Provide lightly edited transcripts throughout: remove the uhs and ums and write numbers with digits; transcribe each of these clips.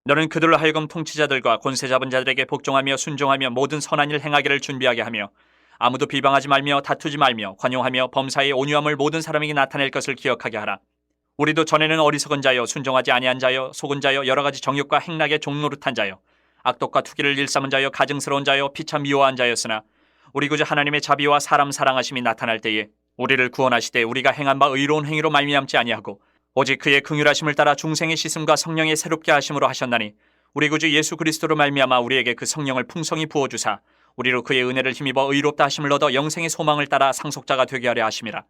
너는 그들로 하여금 통치자들과 권세 잡은 자들에게 복종하며 순종하며 모든 선한 일 행하기를 준비하게 하며 아무도 비방하지 말며 다투지 말며 관용하며 범사의 온유함을 모든 사람에게 나타낼 것을 기억하게 하라. 우리도 전에는 어리석은 자여 순종하지 아니한 자여 속은 자여 여러 가지 정욕과 행락의 종노릇한 자여 악독과 투기를 일삼은 자여 가증스러운 자여 피차 미워한 자였으나 우리 구주 하나님의 자비와 사람 사랑하심이 나타날 때에 우리를 구원하시되 우리가 행한 바 의로운 행위로 말미암지 아니하고 오직 그의 긍휼하심을 따라 중생의 씻음과 성령의 새롭게 하심으로 하셨나니 우리 구주 예수 그리스도로 말미암아 우리에게 그 성령을 풍성히 부어주사 우리로 그의 은혜를 힘입어 의롭다 하심을 얻어 영생의 소망을 따라 상속자가 되게 하려 하심이라.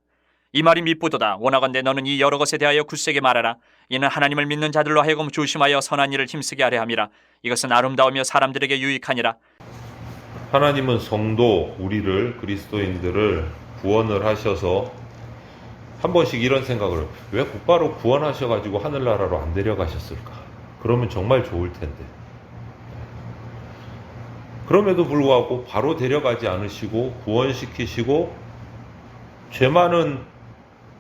이 말이 미쁘도다. 원하건대 너는 이 여러 것에 대하여 굳세게 말하라. 이는 하나님을 믿는 자들로 하여금 조심하여 선한 일을 힘쓰게 하려 함이라. 이것은 아름다우며 사람들에게 유익하니라. 하나님은 성도 우리를 그리스도인들을 구원을 하셔서 한 번씩 이런 생각을 해요. 왜 곧바로 구원하셔가지고 하늘나라로 안 데려가셨을까? 그러면 정말 좋을 텐데. 그럼에도 불구하고 바로 데려가지 않으시고 구원시키시고 죄만은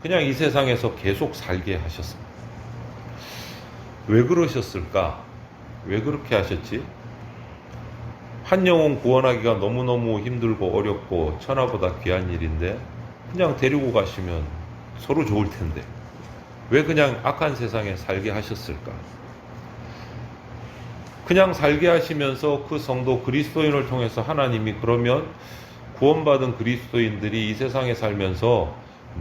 그냥 이 세상에서 계속 살게 하셨습니다. 왜 그러셨을까? 왜 그렇게 하셨지? 한 영혼 구원하기가 너무너무 힘들고 어렵고 천하보다 귀한 일인데 그냥 데리고 가시면 서로 좋을 텐데 왜 그냥 악한 세상에 살게 하셨을까? 그냥 살게 하시면서 그 성도 그리스도인을 통해서 하나님이 그러면 구원받은 그리스도인들이 이 세상에 살면서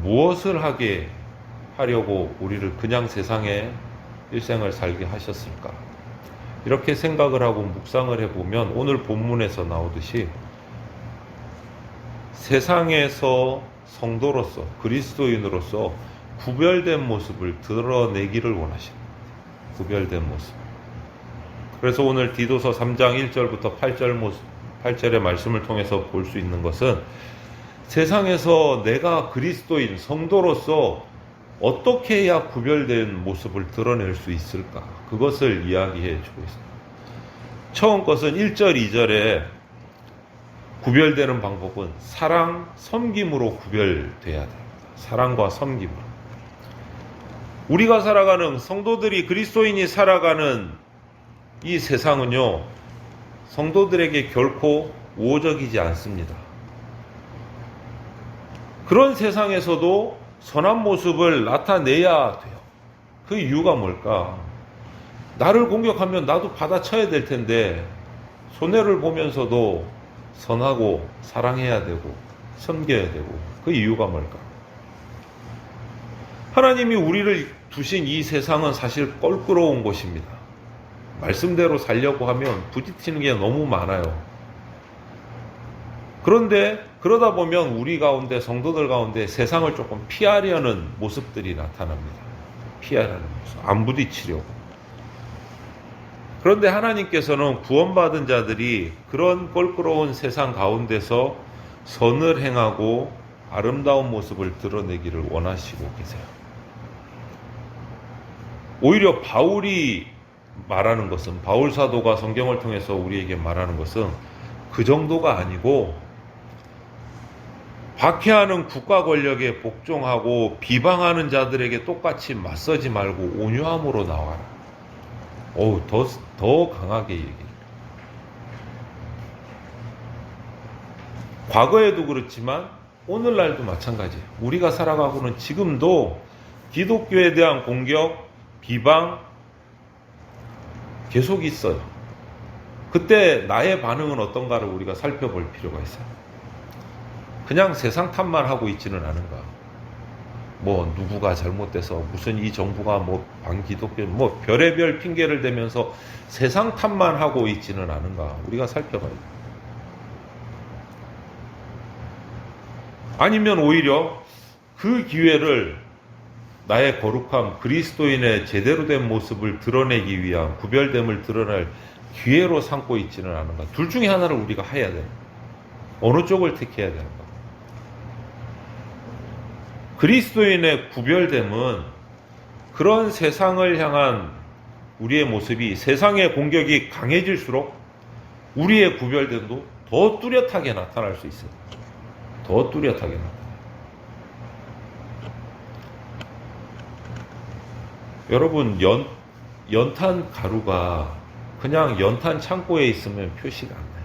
무엇을 하게 하려고 우리를 그냥 세상에 일생을 살게 하셨을까? 이렇게 생각을 하고 묵상을 해보면 오늘 본문에서 나오듯이 세상에서 성도로서 그리스도인으로서 구별된 모습을 드러내기를 원하십니다. 구별된 모습. 그래서 오늘 디도서 3장 1절부터 8절의 말씀을 통해서 볼 수 있는 것은 세상에서 내가 그리스도인 성도로서 어떻게 해야 구별된 모습을 드러낼 수 있을까? 그것을 이야기해 주고 있습니다. 처음 것은 1절, 2절에 구별되는 방법은 사랑, 섬김으로 구별돼야 됩니다. 사랑과 섬김으로. 우리가 살아가는 성도들이 그리스도인이 살아가는 이 세상은요, 성도들에게 결코 우호적이지 않습니다. 그런 세상에서도 선한 모습을 나타내야 돼요. 그 이유가 뭘까? 나를 공격하면 나도 받아쳐야 될 텐데 손해를 보면서도 선하고 사랑해야 되고 섬겨야 되고 그 이유가 뭘까? 하나님이 우리를 두신 이 세상은 사실 껄끄러운 곳입니다. 말씀대로 살려고 하면 부딪히는 게 너무 많아요. 그런데 그러다 보면 우리 가운데 성도들 가운데 세상을 조금 피하려는 모습들이 나타납니다. 피하려는 모습, 안 부딪히려고. 그런데 하나님께서는 구원받은 자들이 그런 껄끄러운 세상 가운데서 선을 행하고 아름다운 모습을 드러내기를 원하시고 계세요. 오히려 바울이 말하는 것은, 바울 사도가 성경을 통해서 우리에게 말하는 것은 그 정도가 아니고 박해하는 국가 권력에 복종하고 비방하는 자들에게 똑같이 맞서지 말고 온유함으로 나와라. 더 강하게 얘기해요. 과거에도 그렇지만 오늘날도 마찬가지예요. 우리가 살아가고는 지금도 기독교에 대한 공격, 비방 계속 있어요. 그때 나의 반응은 어떤가를 우리가 살펴볼 필요가 있어요. 그냥 세상 탓만 하고 있지는 않은가. 누구가 잘못돼서 무슨 이 정부가 반기독교 별의별 핑계를 대면서 세상 탓만 하고 있지는 않은가. 우리가 살펴봐야 돼요. 아니면 오히려 그 기회를 나의 거룩함, 그리스도인의 제대로 된 모습을 드러내기 위한 구별됨을 드러낼 기회로 삼고 있지는 않은가. 둘 중에 하나를 우리가 해야 돼요. 어느 쪽을 택해야 되는가. 그리스도인의 구별됨은 그런 세상을 향한 우리의 모습이 세상의 공격이 강해질수록 우리의 구별됨도 더 뚜렷하게 나타날 수 있어요. 더 뚜렷하게 나타나요. 여러분, 연탄 가루가 그냥 연탄 창고에 있으면 표시가 안 나요.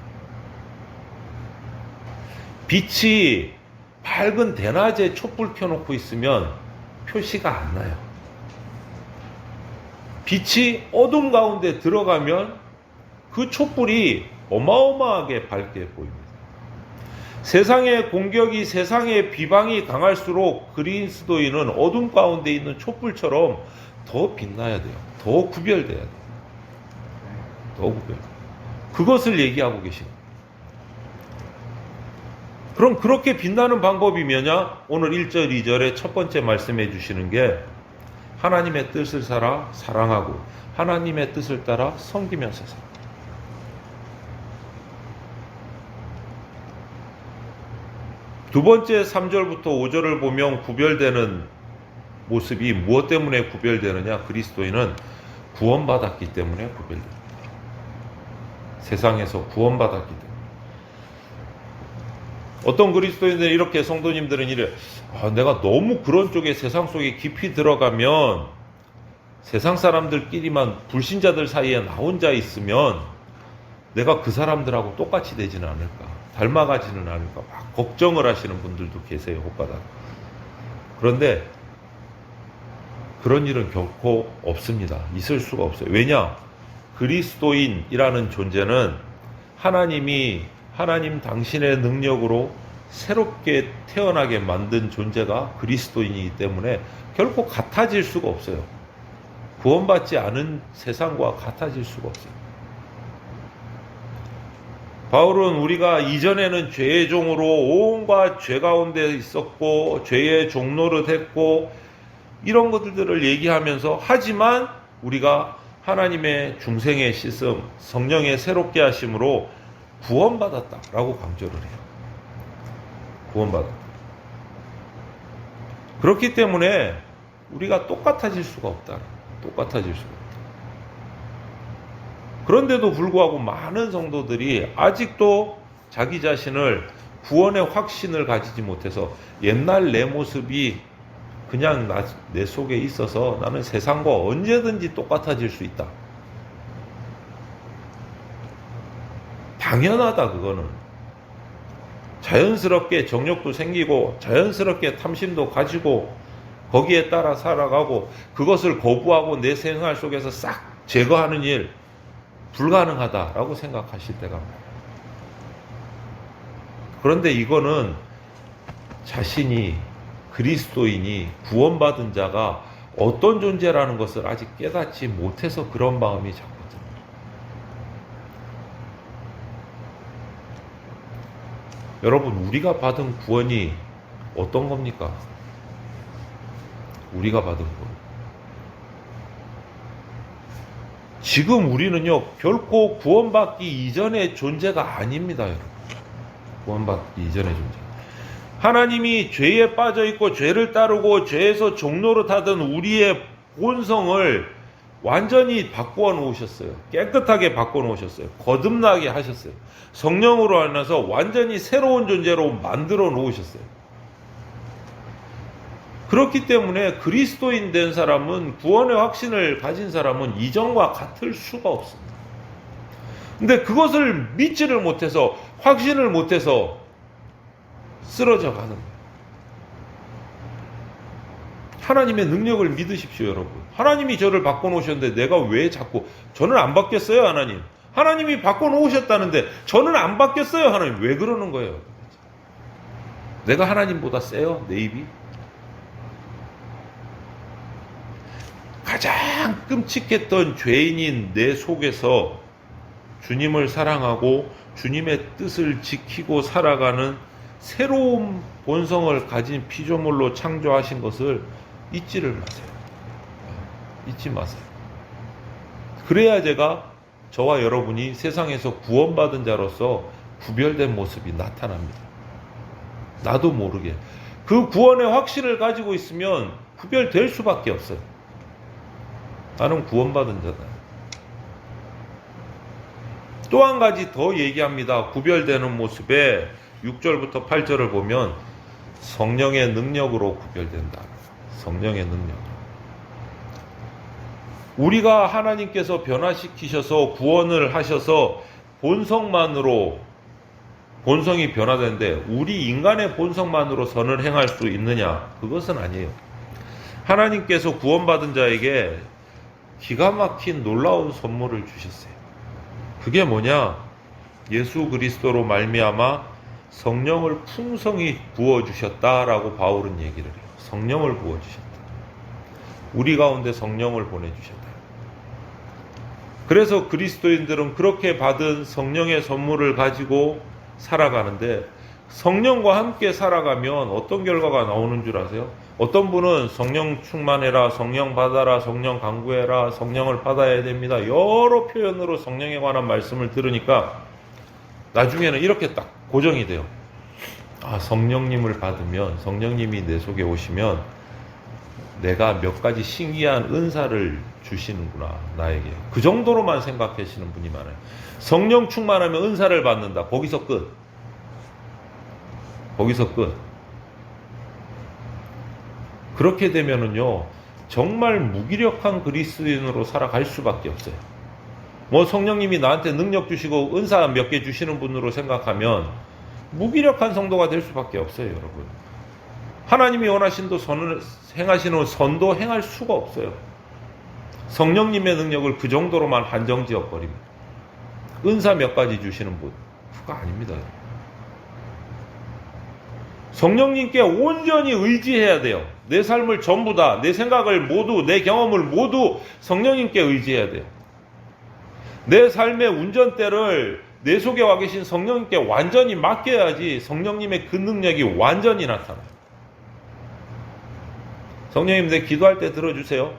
빛이 밝은 대낮에 촛불 켜놓고 있으면 표시가 안 나요. 빛이 어둠 가운데 들어가면 그 촛불이 어마어마하게 밝게 보입니다. 세상의 공격이, 세상의 비방이 강할수록 그리스도인은 어둠 가운데 있는 촛불처럼 더 빛나야 돼요. 더 구별돼야 돼요. 더 구별. 그것을 얘기하고 계십니다. 그럼 그렇게 빛나는 방법이 뭐냐? 오늘 1절, 2절에 첫 번째 말씀해 주시는 게 하나님의 뜻을 사랑하고 하나님의 뜻을 따라 섬기면서 살아. 두 번째 3절부터 5절을 보면 구별되는 모습이 무엇 때문에 구별되느냐? 그리스도인은 구원받았기 때문에 구별됩니다. 세상에서 구원받았기 때문에. 어떤 그리스도인들은 이렇게, 성도님들은 이래, 내가 너무 그런 쪽에, 세상 속에 깊이 들어가면 세상 사람들끼리만, 불신자들 사이에 나 혼자 있으면 내가 그 사람들하고 똑같이 되지는 않을까, 닮아가지는 않을까, 막 걱정을 하시는 분들도 계세요. 혹가다. 그런데 그런 일은 결코 없습니다. 있을 수가 없어요. 왜냐? 그리스도인이라는 존재는 하나님 당신의 능력으로 새롭게 태어나게 만든 존재가 그리스도인이기 때문에 결코 같아질 수가 없어요. 구원받지 않은 세상과 같아질 수가 없어요. 바울은 우리가 이전에는 죄의 종으로 온갖 죄 가운데 있었고 죄의 종노릇 했고 이런 것들을 얘기하면서, 하지만 우리가 하나님의 중생의 씻음, 성령의 새롭게 하심으로 구원받았다라고 강조를 해요. 구원받았다. 그렇기 때문에 우리가 똑같아질 수가 없다. 똑같아질 수가 없다. 그런데도 불구하고 많은 성도들이 아직도 자기 자신을, 구원의 확신을 가지지 못해서 옛날 내 모습이 그냥 내 속에 있어서 나는 세상과 언제든지 똑같아질 수 있다. 당연하다. 그거는 자연스럽게 정욕도 생기고 자연스럽게 탐심도 가지고 거기에 따라 살아가고 그것을 거부하고 내 생활 속에서 싹 제거하는 일 불가능하다라고 생각하실 때가 많아요. 그런데 이거는 자신이, 그리스도인이, 구원받은 자가 어떤 존재라는 것을 아직 깨닫지 못해서 그런 마음이 자꾸 듭니다. 여러분, 우리가 받은 구원이 어떤 겁니까? 우리가 받은 구원. 지금 우리는요, 결코 구원받기 이전의 존재가 아닙니다, 여러분. 구원받기 이전의 존재. 하나님이 죄에 빠져 있고 죄를 따르고 죄에서 종노릇하던 우리의 본성을 완전히 바꾸어 놓으셨어요. 깨끗하게 바꿔 놓으셨어요. 거듭나게 하셨어요. 성령으로 인해서 완전히 새로운 존재로 만들어 놓으셨어요. 그렇기 때문에 그리스도인 된 사람은, 구원의 확신을 가진 사람은 이전과 같을 수가 없습니다. 근데 그것을 믿지를 못해서, 확신을 못해서 쓰러져 가는 거예요. 하나님의 능력을 믿으십시오, 여러분. 하나님이 저를 바꿔놓으셨는데 내가 왜 자꾸, 저는 안 바뀌었어요, 하나님. 하나님이 바꿔놓으셨다는데 저는 안 바뀌었어요, 하나님. 왜 그러는 거예요? 내가 하나님보다 세요, 내 입이? 가장 끔찍했던 죄인인 내 속에서 주님을 사랑하고 주님의 뜻을 지키고 살아가는 새로운 본성을 가진 피조물로 창조하신 것을 잊지를 마세요. 잊지 마세요. 그래야 저와 여러분이 세상에서 구원받은 자로서 구별된 모습이 나타납니다. 나도 모르게. 그 구원의 확신을 가지고 있으면 구별될 수밖에 없어요. 나는 구원받은 자다. 또 한 가지 더 얘기합니다. 구별되는 모습에 6절부터 8절을 보면 성령의 능력으로 구별된다. 성령의 능력. 우리가 하나님께서 변화시키셔서 구원을 하셔서 본성이 변화되는데 우리 인간의 본성만으로 선을 행할 수 있느냐? 그것은 아니에요. 하나님께서 구원받은 자에게 기가 막힌 놀라운 선물을 주셨어요. 그게 뭐냐? 예수 그리스도로 말미암아 성령을 풍성히 부어주셨다라고 바울은 얘기를 해요. 성령을 부어주셨다. 우리 가운데 성령을 보내주셨다. 그래서 그리스도인들은 그렇게 받은 성령의 선물을 가지고 살아가는데, 성령과 함께 살아가면 어떤 결과가 나오는 줄 아세요? 어떤 분은 성령 충만해라, 성령 받아라, 성령 간구해라, 성령을 받아야 됩니다. 여러 표현으로 성령에 관한 말씀을 들으니까 나중에는 이렇게 딱 고정이 돼요. 아, 성령님을 받으면, 성령님이 내 속에 오시면 내가 몇 가지 신기한 은사를 주시는구나, 나에게. 그 정도로만 생각하시는 분이 많아요. 성령 충만하면 은사를 받는다. 거기서 끝. 거기서 끝. 그렇게 되면은요, 정말 무기력한 그리스도인으로 살아갈 수밖에 없어요. 뭐 성령님이 나한테 능력 주시고 은사 몇 개 주시는 분으로 생각하면 무기력한 성도가 될 수밖에 없어요, 여러분. 하나님이 원하신 선을 행하시는 선도 행할 수가 없어요. 성령님의 능력을 그 정도로만 한정지어 버립니다. 은사 몇 가지 주시는 분, 그거 아닙니다. 성령님께 온전히 의지해야 돼요. 내 삶을 전부 다, 내 생각을 모두, 내 경험을 모두 성령님께 의지해야 돼요. 내 삶의 운전대를 내 속에 와 계신 성령님께 완전히 맡겨야지 성령님의 그 능력이 완전히 나타나요. 성령님, 내 기도할 때 들어주세요.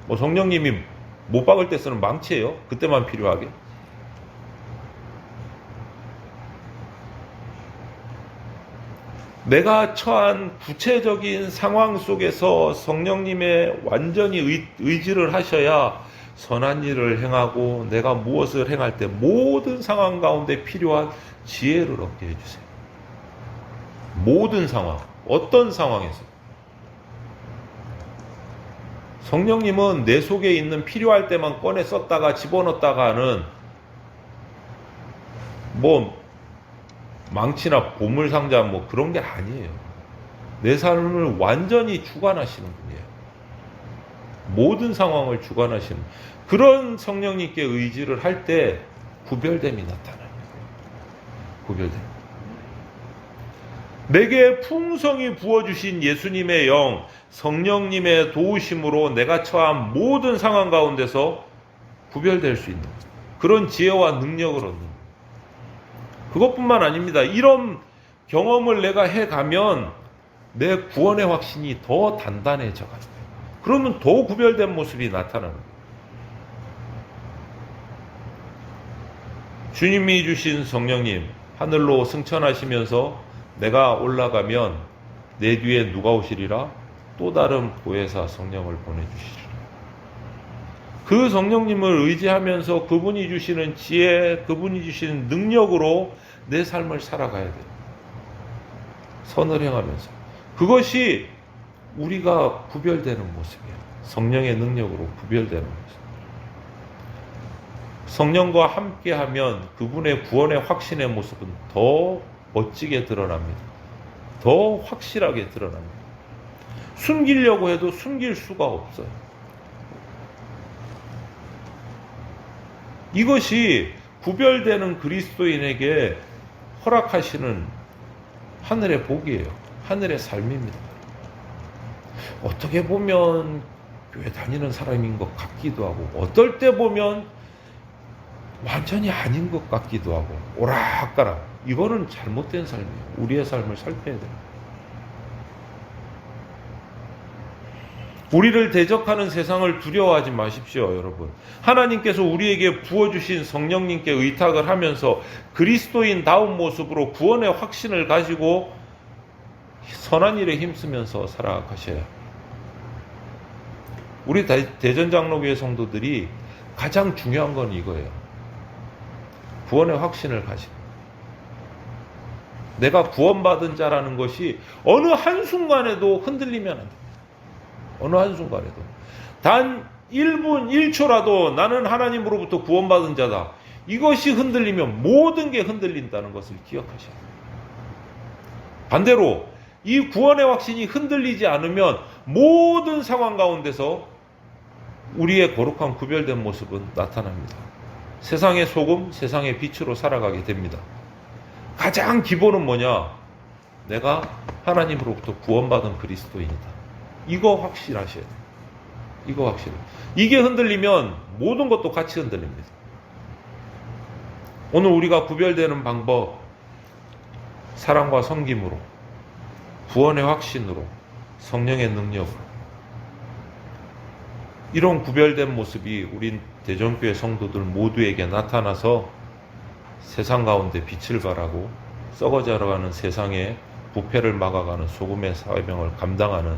뭐 성령님이 못 박을 때 쓰는 망치예요. 그때만 필요하게. 내가 처한 구체적인 상황 속에서 성령님의 완전히 의지를 하셔야 선한 일을 행하고 내가 무엇을 행할 때 모든 상황 가운데 필요한 지혜를 얻게 해주세요. 모든 상황, 어떤 상황에서. 성령님은 내 속에 있는 필요할 때만 꺼내 썼다가 집어넣었다가 하는 뭐 망치나 보물상자 뭐 그런 게 아니에요. 내 삶을 완전히 주관하시는 분이에요. 모든 상황을 주관하시는, 그런 성령님께 의지를 할 때 구별됨이 나타나요. 구별됨. 내게 풍성히 부어주신 예수님의 영, 성령님의 도우심으로 내가 처한 모든 상황 가운데서 구별될 수 있는 그런 지혜와 능력을 얻는, 그것뿐만 아닙니다. 이런 경험을 내가 해가면 내 구원의 확신이 더 단단해져 가요. 그러면 더 구별된 모습이 나타나는 거예요. 주님이 주신 성령님, 하늘로 승천하시면서 내가 올라가면 내 뒤에 누가 오시리라? 또 다른 보혜사 성령을 보내주시리라. 그 성령님을 의지하면서 그분이 주시는 지혜, 그분이 주시는 능력으로 내 삶을 살아가야 돼요. 선을 행하면서. 그것이 우리가 구별되는 모습이에요. 성령의 능력으로 구별되는 모습. 성령과 함께하면 그분의 구원의 확신의 모습은 더 멋지게 드러납니다. 더 확실하게 드러납니다. 숨기려고 해도 숨길 수가 없어요. 이것이 구별되는 그리스도인에게 허락하시는 하늘의 복이에요. 하늘의 삶입니다. 어떻게 보면 교회 다니는 사람인 것 같기도 하고, 어떨 때 보면 완전히 아닌 것 같기도 하고, 오락가락. 이거는 잘못된 삶이에요. 우리의 삶을 살펴야 돼요. 우리를 대적하는 세상을 두려워하지 마십시오, 여러분. 하나님께서 우리에게 부어주신 성령님께 의탁을 하면서 그리스도인다운 모습으로 구원의 확신을 가지고 선한 일에 힘쓰면서 살아가셔야 합니다. 우리 대전장로교회 성도들이 가장 중요한 건 이거예요. 구원의 확신을 가지고. 내가 구원받은 자라는 것이 어느 한순간에도 흔들리면 안 됩니다. 어느 한순간에도. 단 1분 1초라도 나는 하나님으로부터 구원받은 자다. 이것이 흔들리면 모든 게 흔들린다는 것을 기억하셔야 돼요. 반대로 이 구원의 확신이 흔들리지 않으면 모든 상황 가운데서 우리의 거룩한 구별된 모습은 나타납니다. 세상의 소금, 세상의 빛으로 살아가게 됩니다. 가장 기본은 뭐냐? 내가 하나님으로부터 구원받은 그리스도인이다. 이거 확실하셔야 돼요. 이거 확실해. 이게 흔들리면 모든 것도 같이 흔들립니다. 오늘 우리가 구별되는 방법, 사랑과 섬김으로, 구원의 확신으로, 성령의 능력으로. 이런 구별된 모습이 우리 대전교회 성도들 모두에게 나타나서 세상 가운데 빛을 발하고 썩어져가는 세상의 부패를 막아가는 소금의 사명을 감당하는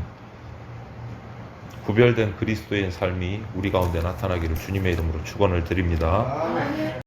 구별된 그리스도의 삶이 우리 가운데 나타나기를 주님의 이름으로 축원을 드립니다.